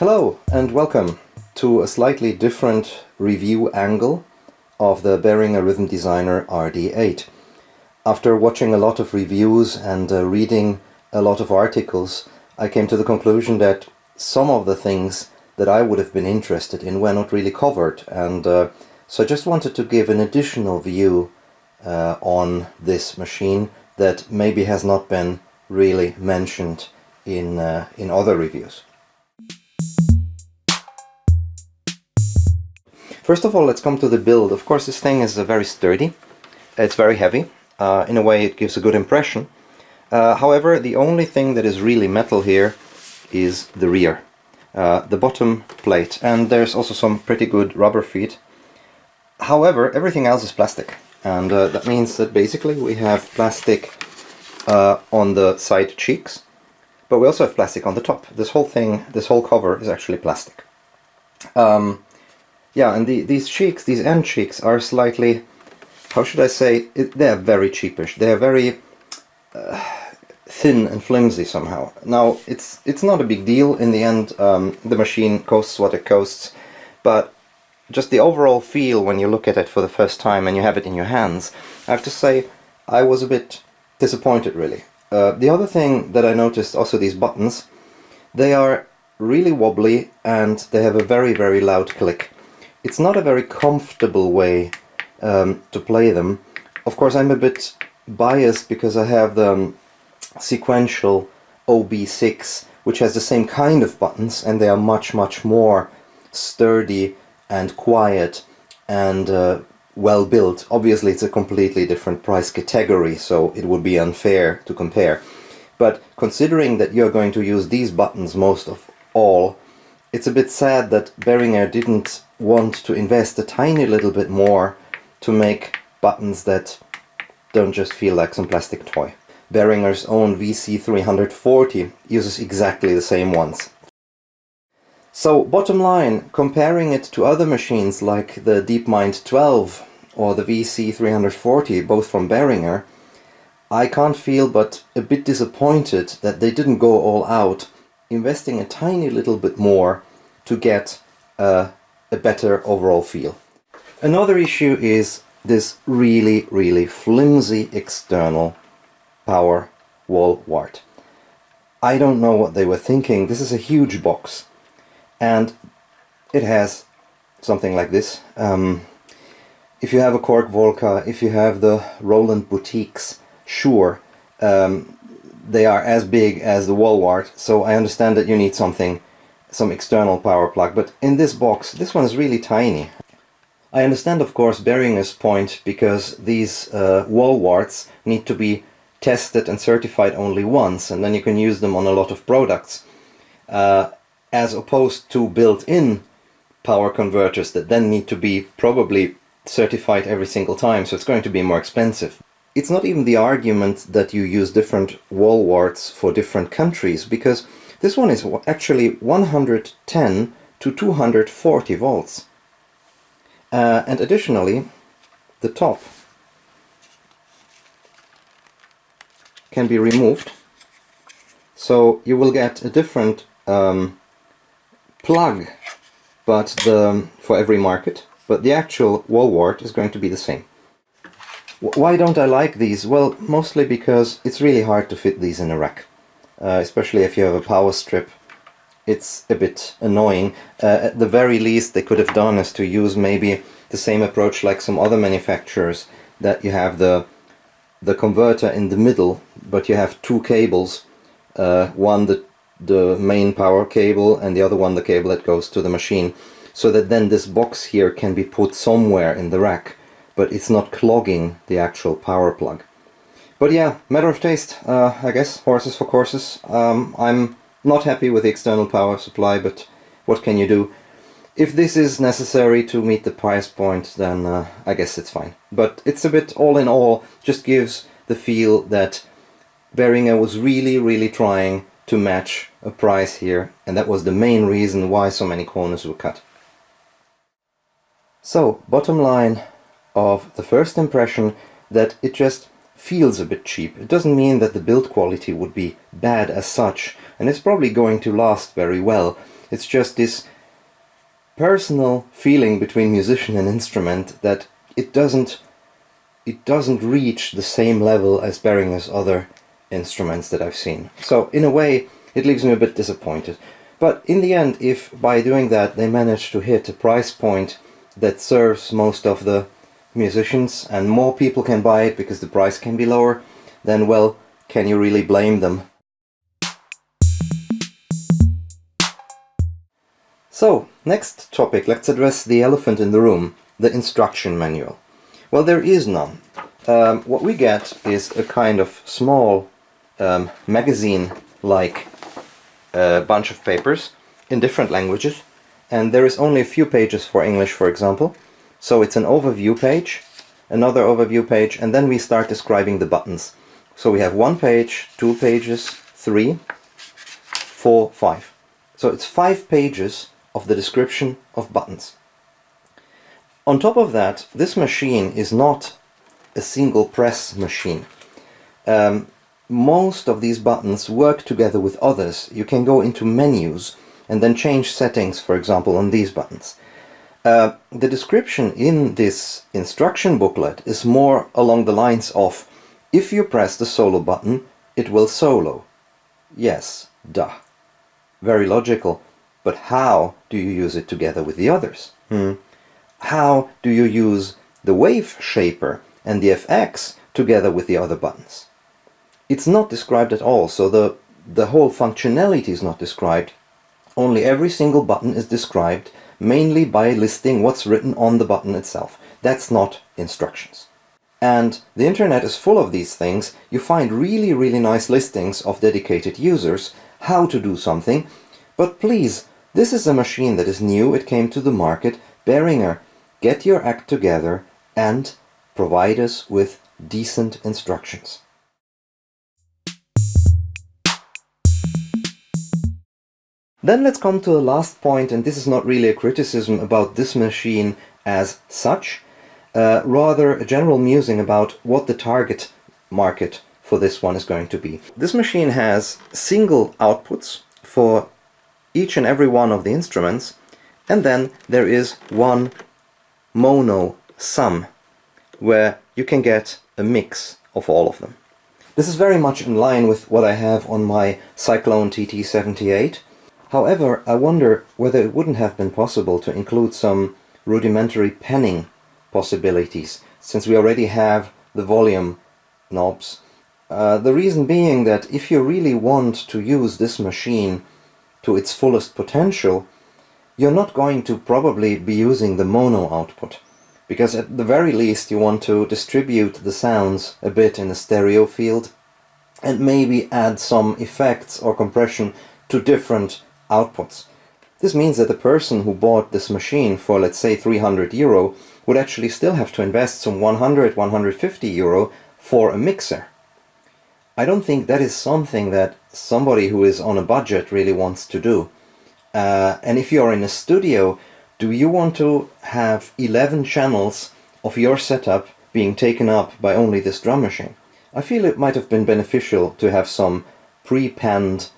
Hello and welcome to a slightly different review angle of the Behringer Rhythm Designer RD-8. After watching a lot of reviews and reading a lot of articles, I came to the conclusion that some of the things that I would have been interested in were not really covered, and so I just wanted to give an additional view on this machine that maybe has not been really mentioned in other reviews. First of all, let's come to the build. Of course, this thing is very sturdy. It's very heavy. In a way, it gives a good impression. However, the only thing that is really metal here is the rear, the bottom plate, and there's also some pretty good rubber feet. However, everything else is plastic, and that means that basically we have plastic on the side cheeks, but we also have plastic on the top. This whole thing, this whole cover is actually plastic. Yeah, and these cheeks, these end cheeks, are slightly, how should I say, they're very cheapish. They're very thin and flimsy somehow. Now, it's not a big deal in the end. The machine costs what it costs, but just the overall feel when you look at it for the first time and you have it in your hands, I have to say I was a bit disappointed, really. The other thing that I noticed, also these buttons, they are really wobbly and they have a very, very loud click. It's not a very comfortable way to play them. Of course, I'm a bit biased because I have the sequential OB6, which has the same kind of buttons, and they are much, much more sturdy and quiet and well built. Obviously, it's a completely different price category, so it would be unfair to compare. But considering that you're going to use these buttons most of all, it's a bit sad that Behringer didn't want to invest a tiny little bit more to make buttons that don't just feel like some plastic toy. Behringer's own VC340 uses exactly the same ones. So, bottom line, comparing it to other machines like the DeepMind 12 or the VC340, both from Behringer, I can't feel but a bit disappointed that they didn't go all out, investing a tiny little bit more to get a better overall feel. Another issue is this really, really flimsy external power wall wart. I don't know what they were thinking. This is a huge box, and it has something like this. If you have a Korg Volca, if you have the Roland Boutiques, sure, they are as big as the wall wart, so I understand that you need some external power plug, but in this box, this one is really tiny. I understand, of course, Behringer's point, because these wall warts need to be tested and certified only once, and then you can use them on a lot of products, as opposed to built-in power converters that then need to be probably certified every single time, so it's going to be more expensive. It's not even the argument that you use different wall warts for different countries, because this one is actually 110 to 240 volts. And additionally, the top can be removed, so you will get a different plug but for every market, but the actual wall wart is going to be the same. Why don't I like these? Well, mostly because it's really hard to fit these in a rack. Especially if you have a power strip, it's a bit annoying. At the very least they could have done is to use maybe the same approach like some other manufacturers, that you have the converter in the middle, but you have two cables, one the main power cable and the other one the cable that goes to the machine, so that then this box here can be put somewhere in the rack, but it's not clogging the actual power plug. But yeah, matter of taste, I guess, horses for courses. I'm not happy with the external power supply, but what can you do? If this is necessary to meet the price point, then I guess it's fine. But it's a bit, all in all, just gives the feel that Behringer was really, really trying to match a price here, and that was the main reason why so many corners were cut. So, bottom line of the first impression, that it just feels a bit cheap. It doesn't mean that the build quality would be bad as such, and it's probably going to last very well. It's just this personal feeling between musician and instrument that it doesn't reach the same level as Behringer's other instruments that I've seen. So in a way it leaves me a bit disappointed. But in the end, if by doing that they manage to hit a price point that serves most of the musicians and more people can buy it because the price can be lower, then well, can you really blame them? So, next topic, let's address the elephant in the room, the instruction manual. Well, there is none. What we get is a kind of small magazine-like bunch of papers in different languages, and there is only a few pages for English, for example. So it's an overview page, another overview page, and then we start describing the buttons. So we have 1 page, 2 pages, 3, 4, 5. So it's 5 pages of the description of buttons. On top of that, this machine is not a single press machine. Most of these buttons work together with others. You can go into menus and then change settings, for example, on these buttons. The description in this instruction booklet is more along the lines of, if you press the solo button, it will solo. Yes, duh. Very logical. But how do you use it together with the others? How do you use the wave shaper and the FX together with the other buttons? It's not described at all, so the whole functionality is not described. Only every single button is described mainly by listing what's written on the button itself. That's not instructions. And the internet is full of these things. You find really, really nice listings of dedicated users, how to do something. But please, this is a machine that is new, it came to the market. Behringer, get your act together and provide us with decent instructions. Then let's come to the last point, and this is not really a criticism about this machine as such, rather a general musing about what the target market for this one is going to be. This machine has single outputs for each and every one of the instruments, and then there is one mono sum where you can get a mix of all of them. This is very much in line with what I have on my Cyclone TT78. However, I wonder whether it wouldn't have been possible to include some rudimentary penning possibilities, since we already have the volume knobs. The reason being that if you really want to use this machine to its fullest potential, you're not going to probably be using the mono output, because at the very least you want to distribute the sounds a bit in the stereo field and maybe add some effects or compression to different outputs. This means that the person who bought this machine for, let's say, €300 would actually still have to invest some €100–150 for a mixer. I don't think that is something that somebody who is on a budget really wants to do. And if you're in a studio, do you want to have 11 channels of your setup being taken up by only this drum machine? I feel it might have been beneficial to have some pre-panned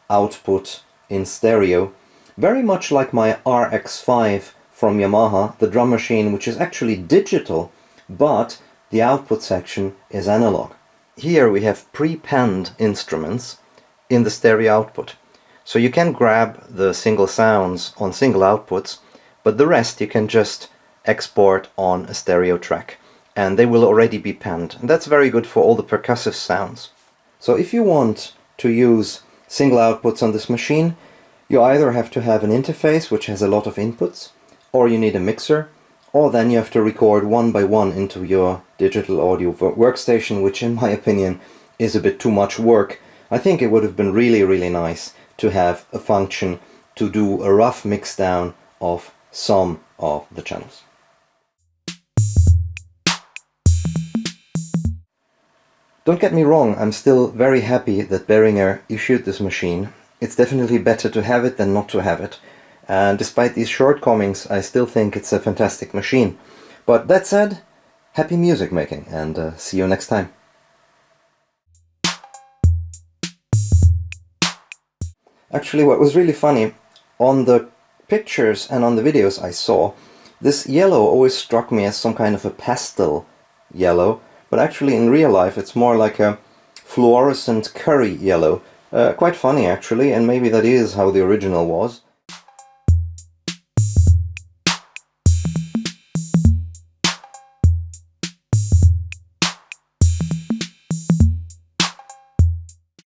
output in stereo, very much like my RX5 from Yamaha, the drum machine which is actually digital, but the output section is analog. Here we have pre-panned instruments in the stereo output. So you can grab the single sounds on single outputs, but the rest you can just export on a stereo track, and they will already be panned. And that's very good for all the percussive sounds. So if you want to use single outputs on this machine, you either have to have an interface which has a lot of inputs, or you need a mixer, or then you have to record one by one into your digital audio workstation, which in my opinion is a bit too much work. I think it would have been really, really nice to have a function to do a rough mix down of some of the channels. Don't get me wrong, I'm still very happy that Behringer issued this machine. It's definitely better to have it than not to have it. And despite these shortcomings, I still think it's a fantastic machine. But that said, happy music making, and see you next time. Actually, what was really funny, on the pictures and on the videos I saw, this yellow always struck me as some kind of a pastel yellow, but actually in real life it's more like a fluorescent curry yellow. Quite funny actually, and maybe that is how the original was.